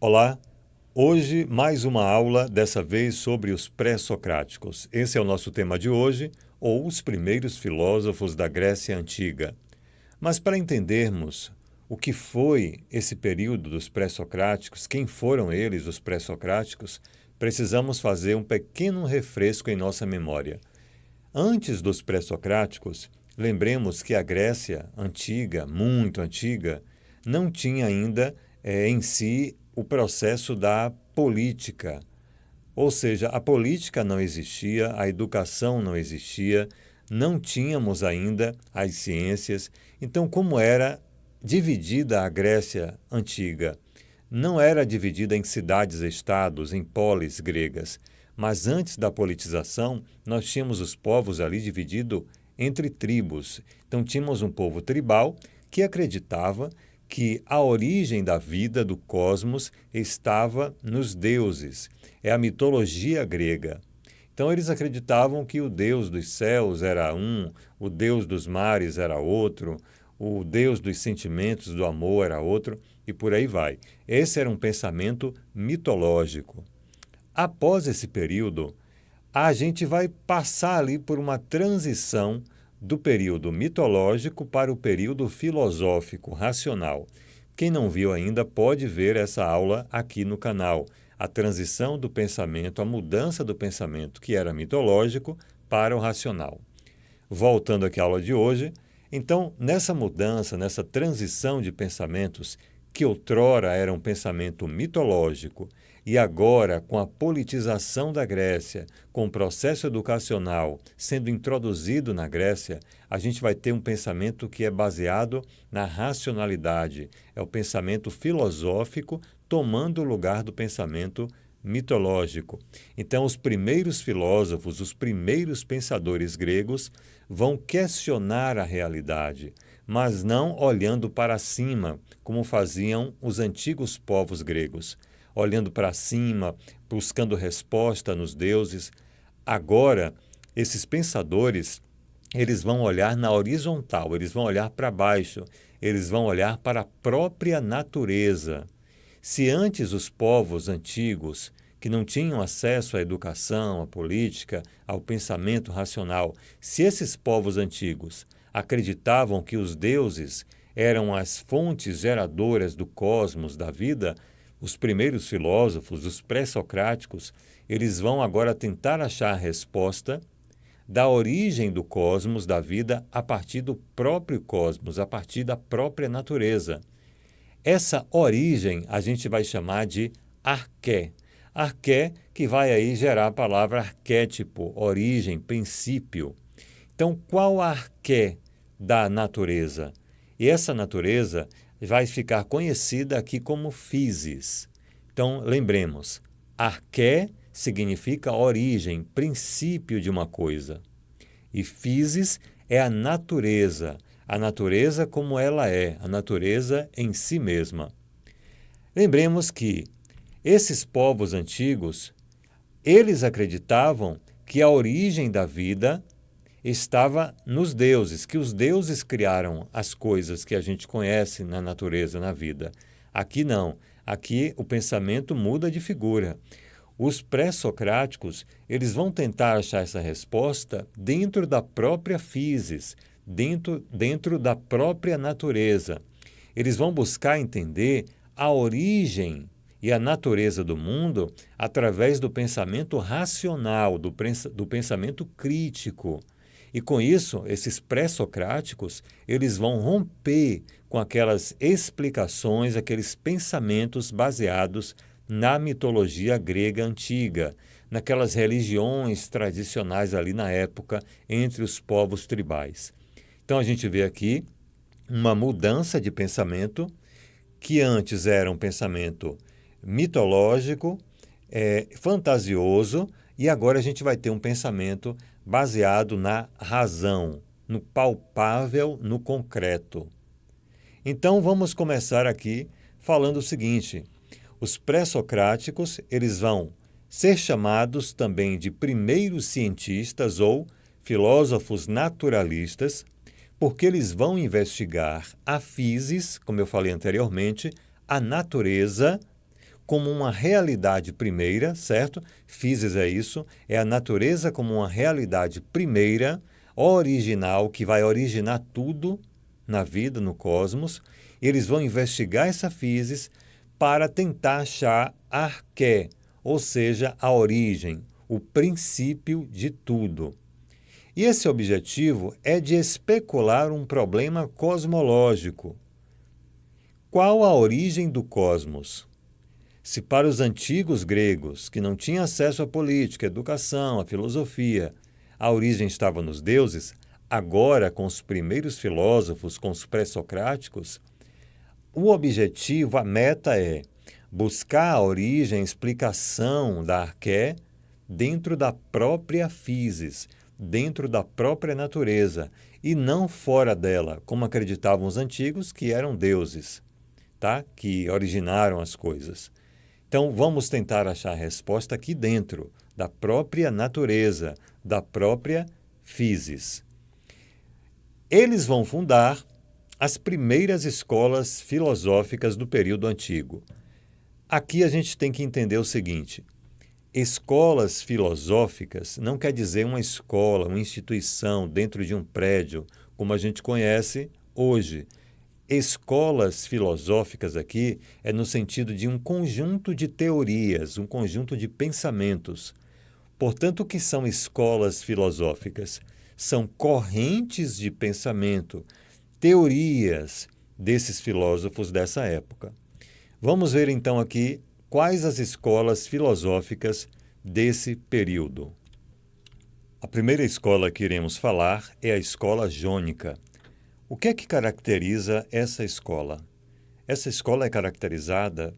Olá, hoje mais uma aula, dessa vez sobre os pré-socráticos. Esse é o nosso tema de hoje, ou os primeiros filósofos da Grécia Antiga. Mas para entendermos o que foi esse período dos pré-socráticos, quem foram eles, os pré-socráticos, precisamos fazer um pequeno refresco em nossa memória. Antes dos pré-socráticos, lembremos que a Grécia antiga, muito antiga, não tinha ainda em si o processo da política. Ou seja, a política não existia, a educação não existia, não tínhamos ainda as ciências. Então, como era dividida a Grécia antiga? Não era dividida em cidades-estados, em polis gregas, mas antes da politização, nós tínhamos os povos ali divididos entre tribos. Então, tínhamos um povo tribal que acreditava que a origem da vida, do cosmos, estava nos deuses. É a mitologia grega. Então, eles acreditavam que o deus dos céus era um, o deus dos mares era outro, o deus dos sentimentos, do amor era outro, e por aí vai. Esse era um pensamento mitológico. Após esse período, a gente vai passar ali por uma transição do período mitológico para o período filosófico, racional. Quem não viu ainda pode ver essa aula aqui no canal. A transição do pensamento, a mudança do pensamento que era mitológico para o racional. Voltando aqui à aula de hoje, então, nessa mudança, nessa transição de pensamentos, que outrora era um pensamento mitológico, e agora, com a politização da Grécia, com o processo educacional sendo introduzido na Grécia, a gente vai ter um pensamento que é baseado na racionalidade. É o pensamento filosófico tomando o lugar do pensamento mitológico. Então, os primeiros filósofos, os primeiros pensadores gregos vão questionar a realidade, mas não olhando para cima, como faziam os antigos povos gregos, olhando para cima, buscando resposta nos deuses. Agora, esses pensadores, eles vão olhar na horizontal, eles vão olhar para baixo, eles vão olhar para a própria natureza. Se antes os povos antigos, que não tinham acesso à educação, à política, ao pensamento racional, se esses povos antigos acreditavam que os deuses eram as fontes geradoras do cosmos, da vida, os primeiros filósofos, os pré-socráticos, eles vão agora tentar achar a resposta da origem do cosmos, da vida, a partir do próprio cosmos, a partir da própria natureza. Essa origem a gente vai chamar de arqué. Arqué que vai aí gerar a palavra arquétipo, origem, princípio. Então, qual a arqué da natureza? E essa natureza vai ficar conhecida aqui como physis. Então, lembremos, arqué significa origem, princípio de uma coisa. E physis é a natureza como ela é, a natureza em si mesma. Lembremos que esses povos antigos, eles acreditavam que a origem da vida estava nos deuses, que os deuses criaram as coisas que a gente conhece na natureza, na vida. Aqui não. Aqui o pensamento muda de figura. Os pré-socráticos, eles vão tentar achar essa resposta dentro da própria physis, dentro da própria natureza. Eles vão buscar entender a origem e a natureza do mundo através do pensamento racional, do pensamento crítico. E com isso, esses pré-socráticos, eles vão romper com aquelas explicações, aqueles pensamentos baseados na mitologia grega antiga, naquelas religiões tradicionais ali na época entre os povos tribais. Então a gente vê aqui uma mudança de pensamento, que antes era um pensamento mitológico, fantasioso, e agora a gente vai ter um pensamento baseado na razão, no palpável, no concreto. Então vamos começar aqui falando o seguinte: os pré-socráticos, eles vão ser chamados também de primeiros cientistas ou filósofos naturalistas, porque eles vão investigar a physis, como eu falei anteriormente, a natureza, como uma realidade primeira, certo? Physis é isso, é a natureza como uma realidade primeira, original, que vai originar tudo na vida, no cosmos. Eles vão investigar essa physis para tentar achar arqué, ou seja, a origem, o princípio de tudo. E esse objetivo é de especular um problema cosmológico. Qual a origem do cosmos? Se para os antigos gregos, que não tinham acesso à política, à educação, à filosofia, a origem estava nos deuses, agora, com os primeiros filósofos, com os pré-socráticos, o objetivo, a meta é buscar a origem, a explicação da arqué dentro da própria physis, dentro da própria natureza, e não fora dela, como acreditavam os antigos, que eram deuses, tá? Que originaram as coisas. Então, vamos tentar achar a resposta aqui dentro, da própria natureza, da própria physis. Eles vão fundar as primeiras escolas filosóficas do período antigo. Aqui a gente tem que entender o seguinte: escolas filosóficas não quer dizer uma escola, uma instituição dentro de um prédio, como a gente conhece hoje. Escolas filosóficas aqui é no sentido de um conjunto de teorias, um conjunto de pensamentos. Portanto, o que são escolas filosóficas? São correntes de pensamento, teorias desses filósofos dessa época. Vamos ver então aqui quais as escolas filosóficas desse período. A primeira escola que iremos falar é a escola jônica. O que é que caracteriza essa escola? Essa escola é caracterizada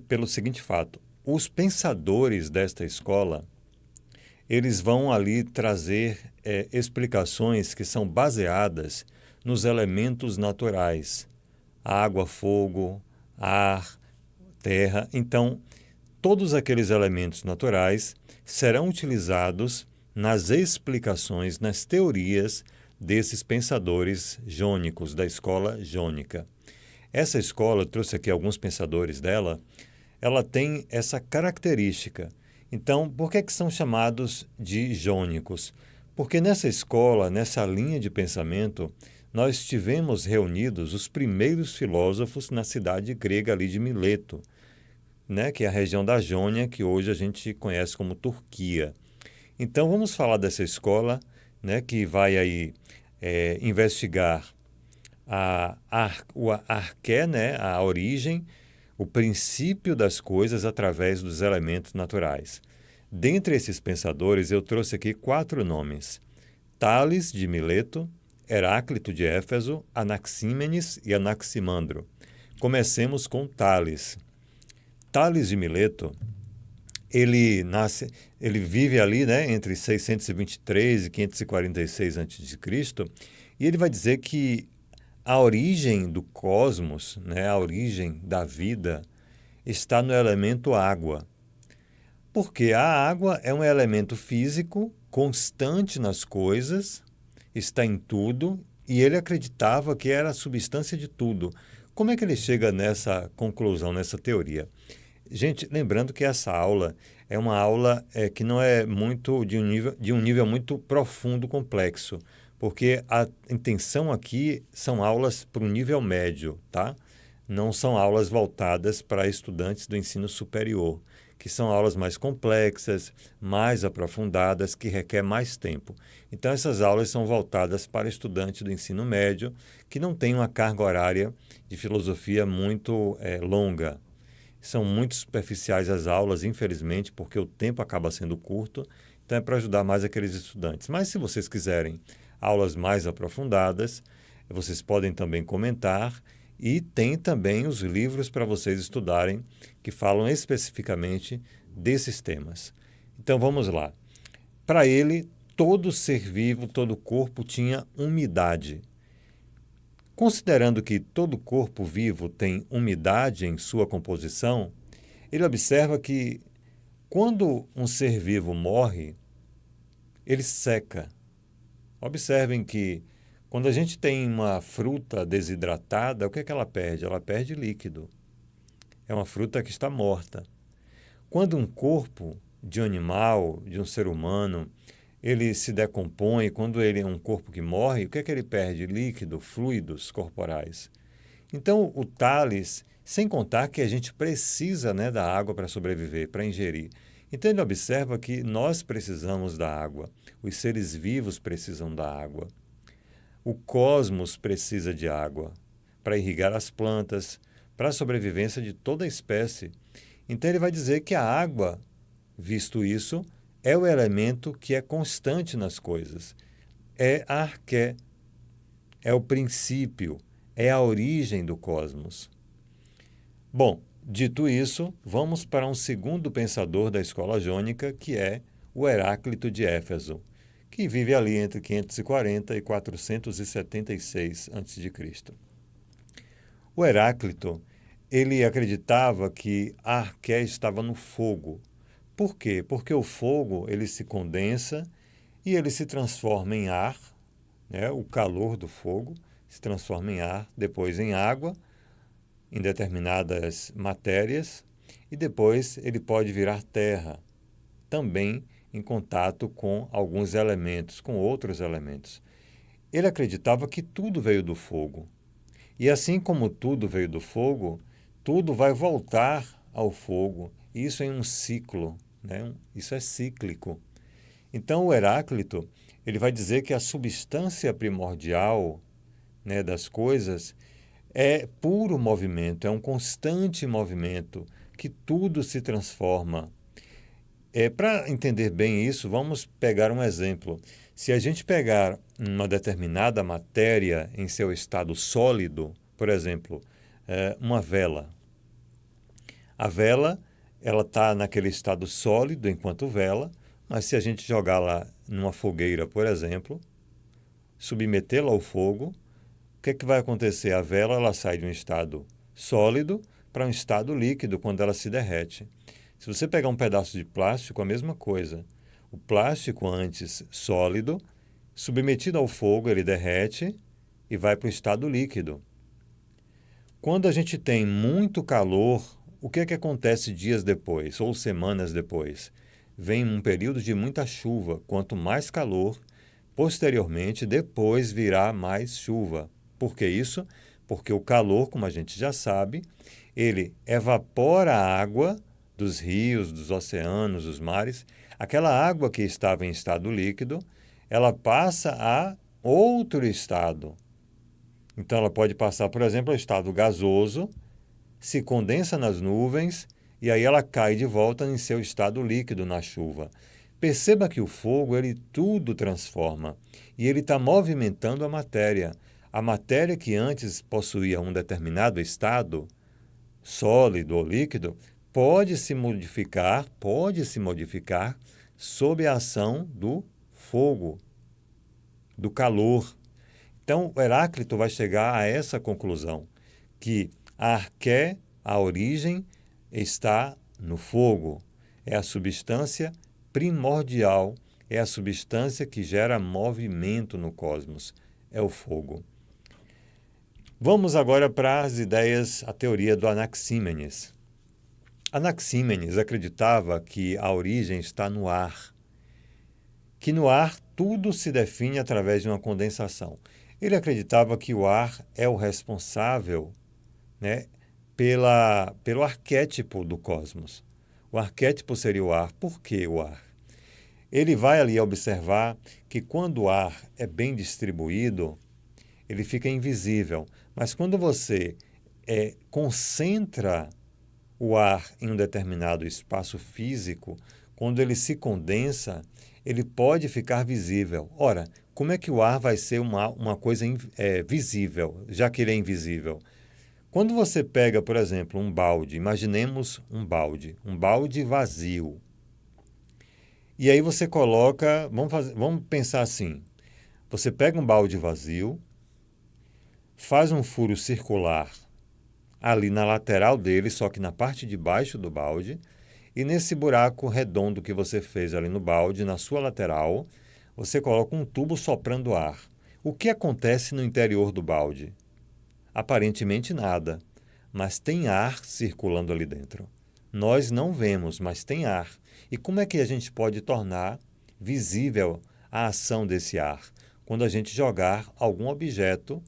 pelo seguinte fato: os pensadores desta escola, eles vão ali trazer explicações que são baseadas nos elementos naturais: água, fogo, ar, terra. Então, todos aqueles elementos naturais serão utilizados nas explicações, nas teorias desses pensadores jônicos, da escola jônica. Essa escola, eu trouxe aqui alguns pensadores dela, ela tem essa característica. Então, por que são chamados de jônicos? Porque nessa escola, nessa linha de pensamento, nós tivemos reunidos os primeiros filósofos na cidade grega ali de Mileto, né, que é a região da Jônia, que hoje a gente conhece como Turquia. Então, vamos falar dessa escola, né, que vai aí investigar o arqué, né, a origem, o princípio das coisas através dos elementos naturais. Dentre esses pensadores, eu trouxe aqui 4 nomes: Tales de Mileto, Heráclito de Éfeso, Anaxímenes e Anaximandro. Comecemos com Tales. Tales de Mileto, ele vive ali, né, entre 623 e 546 a.C., e ele vai dizer que a origem do cosmos, né, a origem da vida, está no elemento água. Porque a água é um elemento físico constante nas coisas, está em tudo, e ele acreditava que era a substância de tudo. Como é que ele chega nessa conclusão, nessa teoria? Gente, lembrando que essa aula é uma aula que não é muito de um nível muito profundo, complexo, porque a intenção aqui são aulas para um nível médio, tá? Não são aulas voltadas para estudantes do ensino superior, que são aulas mais complexas, mais aprofundadas, que requer mais tempo. Então, essas aulas são voltadas para estudantes do ensino médio que não têm uma carga horária de filosofia muito longa. São muito superficiais as aulas, infelizmente, porque o tempo acaba sendo curto, então é para ajudar mais aqueles estudantes. Mas se vocês quiserem aulas mais aprofundadas, vocês podem também comentar, e tem também os livros para vocês estudarem que falam especificamente desses temas. Então vamos lá. Para ele, todo ser vivo, todo corpo tinha umidade. Considerando que todo corpo vivo tem umidade em sua composição, ele observa que quando um ser vivo morre, ele seca. Observem que quando a gente tem uma fruta desidratada, o que é que ela perde? Ela perde líquido. é uma fruta que está morta. Quando um corpo de um animal, de um ser humano, ele se decompõe, quando ele é um corpo que morre, o que é que ele perde? Líquido, fluidos corporais. Então, o Tales, sem contar que a gente precisa, né, da água para sobreviver, para ingerir. Então, ele observa que nós precisamos da água, os seres vivos precisam da água. O cosmos precisa de água para irrigar as plantas, para a sobrevivência de toda a espécie. Então, ele vai dizer que a água, visto isso, é o elemento que é constante nas coisas. É a arqué, é o princípio, é a origem do cosmos. Bom, dito isso, vamos para um segundo pensador da escola jônica, que é o Heráclito de Éfeso, que vive ali entre 540 e 476 a.C. O Heráclito, ele acreditava que a arqué estava no fogo. Por quê? Porque o fogo ele se condensa e ele se transforma em ar, né? O calor do fogo se transforma em ar, depois em água, em determinadas matérias, e depois ele pode virar terra, também em contato com alguns elementos, com outros elementos. Ele acreditava que tudo veio do fogo. E assim como tudo veio do fogo, tudo vai voltar ao fogo. Isso em um ciclo, né? Isso é cíclico. Então, o Heráclito ele vai dizer que a substância primordial, né, das coisas é puro movimento, é um constante movimento, que tudo se transforma. Para entender bem isso, vamos pegar um exemplo. Se a gente pegar uma determinada matéria em seu estado sólido, por exemplo, uma vela. A vela ela está naquele estado sólido enquanto vela, mas se a gente jogá-la numa fogueira, por exemplo, submetê-la ao fogo, o que é que vai acontecer? A vela ela sai de um estado sólido para um estado líquido quando ela se derrete. Se você pegar um pedaço de plástico, a mesma coisa. O plástico antes sólido, submetido ao fogo, ele derrete e vai para o estado líquido. Quando a gente tem muito calor, o que é que acontece dias depois ou semanas depois? Vem um período de muita chuva. Quanto mais calor, posteriormente, depois virá mais chuva. Por que isso? Porque o calor, como a gente já sabe, ele evapora a água dos rios, dos oceanos, dos mares. Aquela água que estava em estado líquido, ela passa a outro estado. Então, ela pode passar, por exemplo, ao estado gasoso, se condensa nas nuvens e aí ela cai de volta em seu estado líquido na chuva. Perceba que o fogo, ele tudo transforma e ele está movimentando a matéria. A matéria que antes possuía um determinado estado, sólido ou líquido, pode se modificar sob a ação do fogo, do calor. Então, Heráclito vai chegar a essa conclusão, que a arqué, a origem, está no fogo. É a substância primordial, é a substância que gera movimento no cosmos, é o fogo. Vamos agora para as ideias, a teoria do Anaxímenes. Anaxímenes acreditava que a origem está no ar, que no ar tudo se define através de uma condensação. Ele acreditava que o ar é o responsável, né, pelo arquétipo do cosmos. O arquétipo seria o ar. Por que o ar? Ele vai ali observar que quando o ar é bem distribuído, ele fica invisível. Mas quando você concentra o ar em um determinado espaço físico, quando ele se condensa, ele pode ficar visível. Ora, como é que o ar vai ser uma coisa visível, já que ele é invisível? Quando você pega, por exemplo, um balde, imaginemos um balde vazio. E aí você coloca, vamos pensar assim, você pega um balde vazio, faz um furo circular ali na lateral dele, só que na parte de baixo do balde, e nesse buraco redondo que você fez ali no balde, na sua lateral, você coloca um tubo soprando ar. O que acontece no interior do balde? Aparentemente nada. mas tem ar circulando ali dentro. Nós não vemos, mas tem ar. E como é que a gente pode tornar visível a ação desse ar? Quando a gente jogar algum objeto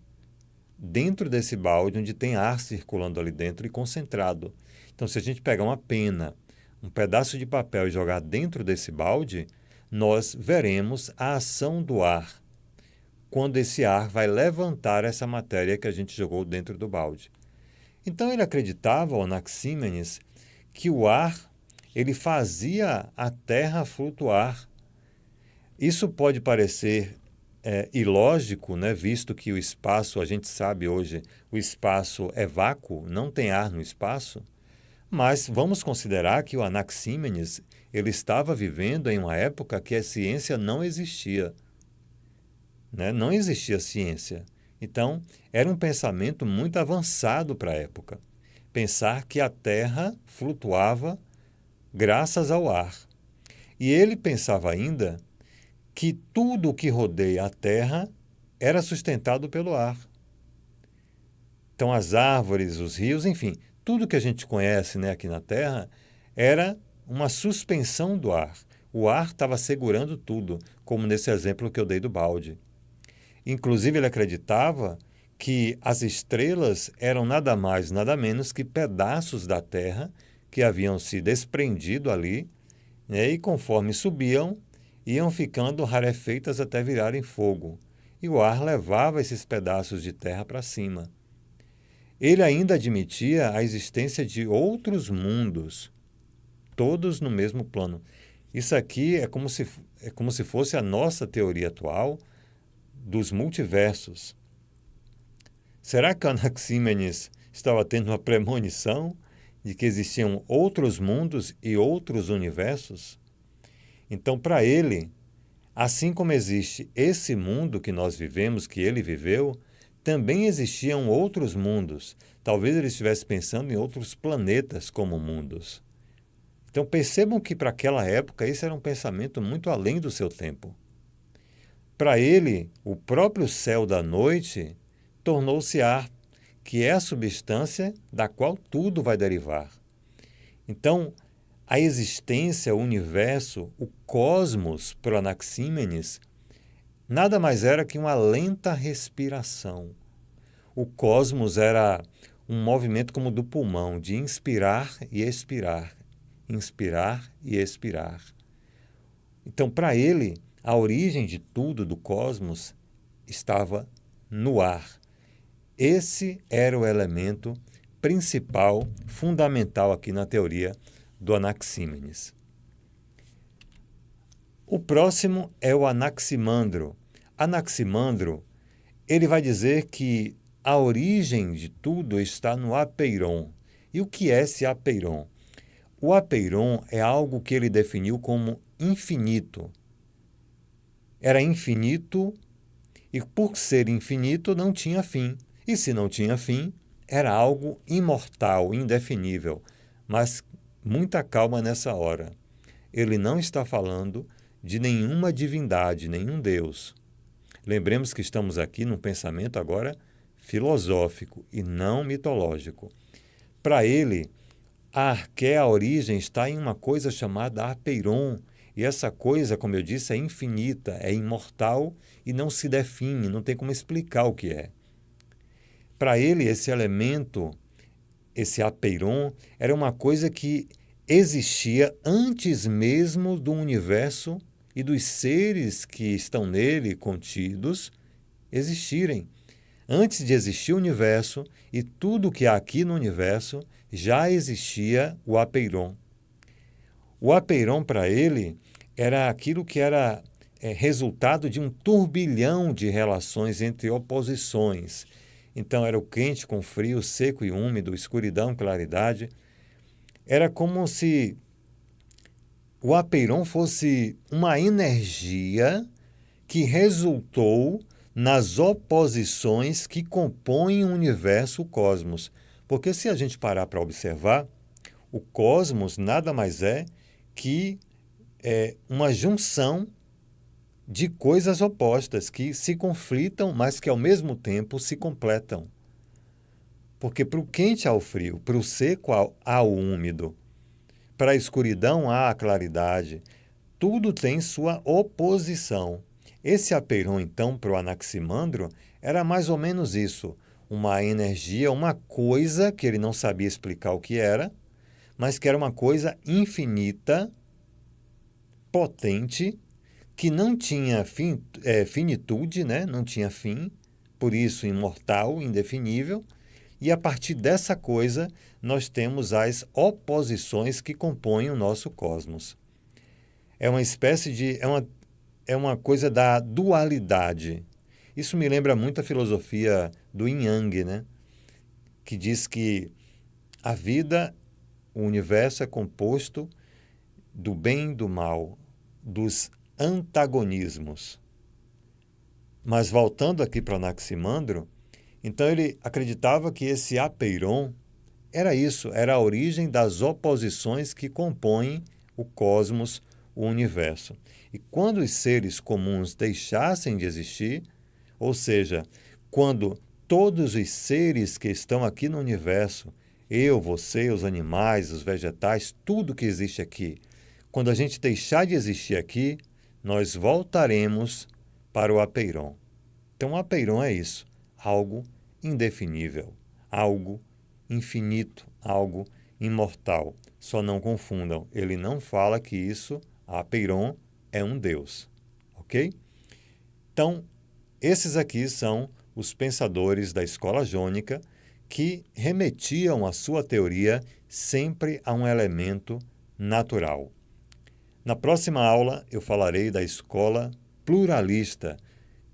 dentro desse balde onde tem ar circulando ali dentro e concentrado. Então, se a gente pegar uma pena, um pedaço de papel e jogar dentro desse balde, nós veremos a ação do ar, quando esse ar vai levantar essa matéria que a gente jogou dentro do balde. Então, ele acreditava, o Anaxímenes, que o ar ele fazia a Terra flutuar. Isso pode parecer ilógico, né? Visto que o espaço, a gente sabe hoje, o espaço é vácuo, não tem ar no espaço, mas vamos considerar que o Anaxímenes ele estava vivendo em uma época que a ciência não existia, né? Não existia ciência. Então, era um pensamento muito avançado para a época. Pensar que a Terra flutuava graças ao ar. E ele pensava ainda que tudo o que rodeia a Terra era sustentado pelo ar. Então, as árvores, os rios, enfim, tudo que a gente conhece, né, aqui na Terra era uma suspensão do ar. O ar estava segurando tudo, como nesse exemplo que eu dei do balde. Inclusive, ele acreditava que as estrelas eram nada mais, nada menos que pedaços da Terra que haviam se desprendido ali, né, e conforme subiam, iam ficando rarefeitas até virarem fogo, e o ar levava esses pedaços de terra para cima. Ele ainda admitia a existência de outros mundos, todos no mesmo plano. Isso aqui é como se fosse a nossa teoria atual dos multiversos. Será que Anaxímenes estava tendo uma premonição de que existiam outros mundos e outros universos? Então, para ele, assim como existe esse mundo que nós vivemos, que ele viveu, também existiam outros mundos. Talvez ele estivesse pensando em outros planetas como mundos. Então percebam que para aquela época esse era um pensamento muito além do seu tempo. Para ele, o próprio céu da noite tornou-se ar, que é a substância da qual tudo vai derivar. Então, a existência, o universo, o cosmos, para Anaxímenes, nada mais era que uma lenta respiração. O cosmos era um movimento como do pulmão, de inspirar e expirar, inspirar e expirar. Então, para ele, a origem de tudo do cosmos estava no ar. Esse era o elemento principal, fundamental aqui na teoria do Anaxímenes. O próximo é o Anaximandro. Anaximandro, ele vai dizer que a origem de tudo está no apeiron. E o que é esse apeiron? O apeiron é algo que ele definiu como infinito. Era infinito e, por ser infinito, não tinha fim. E se não tinha fim, era algo imortal, indefinível. Mas muita calma nessa hora. Ele não está falando de nenhuma divindade, nenhum Deus. Lembremos que estamos aqui num pensamento agora filosófico e não mitológico. Para ele, a arqué, a origem, está em uma coisa chamada apeiron. E essa coisa, como eu disse, é infinita, é imortal e não se define, não tem como explicar o que é. Para ele, esse elemento, esse apeiron, era uma coisa que existia antes mesmo do universo e dos seres que estão nele contidos existirem. Antes de existir o universo e tudo que há aqui no universo, já existia o apeiron. O apeiron, para ele, era aquilo que era resultado de um turbilhão de relações entre oposições. Então, era o quente com frio, seco e úmido, escuridão, claridade. Era como se o apeiron fosse uma energia que resultou nas oposições que compõem o universo, o cosmos. Porque se a gente parar para observar, o cosmos nada mais é que uma junção de coisas opostas que se conflitam, mas que ao mesmo tempo se completam. Porque para o quente há o frio, para o seco há o úmido, para a escuridão há a claridade. Tudo tem sua oposição. Esse apeiron, então, para o Anaximandro, era mais ou menos isso. Uma energia, uma coisa que ele não sabia explicar o que era, mas que era uma coisa infinita, potente, que não tinha finitude, né? Não tinha fim, por isso imortal, indefinível. E a partir dessa coisa, nós temos as oposições que compõem o nosso cosmos. É uma espécie de. É uma coisa da dualidade. Isso me lembra muito a filosofia do Yin Yang, né? Que diz que a vida, o universo é composto do bem e do mal, dos antagonismos. Mas voltando aqui para Anaximandro, então ele acreditava que esse apeiron era isso, era a origem das oposições que compõem o cosmos, o universo. E quando os seres comuns deixassem de existir, ou seja, quando todos os seres que estão aqui no universo, eu, você, os animais, os vegetais, tudo que existe aqui, quando a gente deixar de existir aqui, nós voltaremos para o apeiron. Então, o apeiron é isso, algo indefinível, algo infinito, algo imortal. Só não confundam, ele não fala que isso, apeiron, é um deus, ok? Então, esses aqui são os pensadores da escola jônica que remetiam a sua teoria sempre a um elemento natural. Na próxima aula eu falarei da escola pluralista,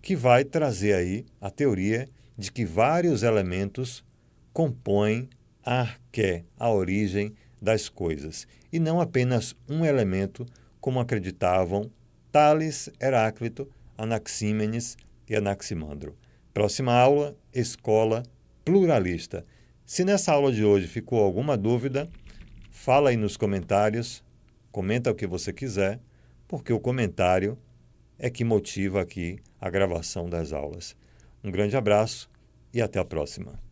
que vai trazer aí a teoria de que vários elementos compõem a arqué, a origem das coisas, e não apenas um elemento, como acreditavam Tales, Heráclito, Anaxímenes e Anaximandro. Próxima aula, escola pluralista. Se nessa aula de hoje ficou alguma dúvida, fala aí nos comentários, comenta o que você quiser, porque o comentário é que motiva aqui a gravação das aulas. Um grande abraço e até a próxima.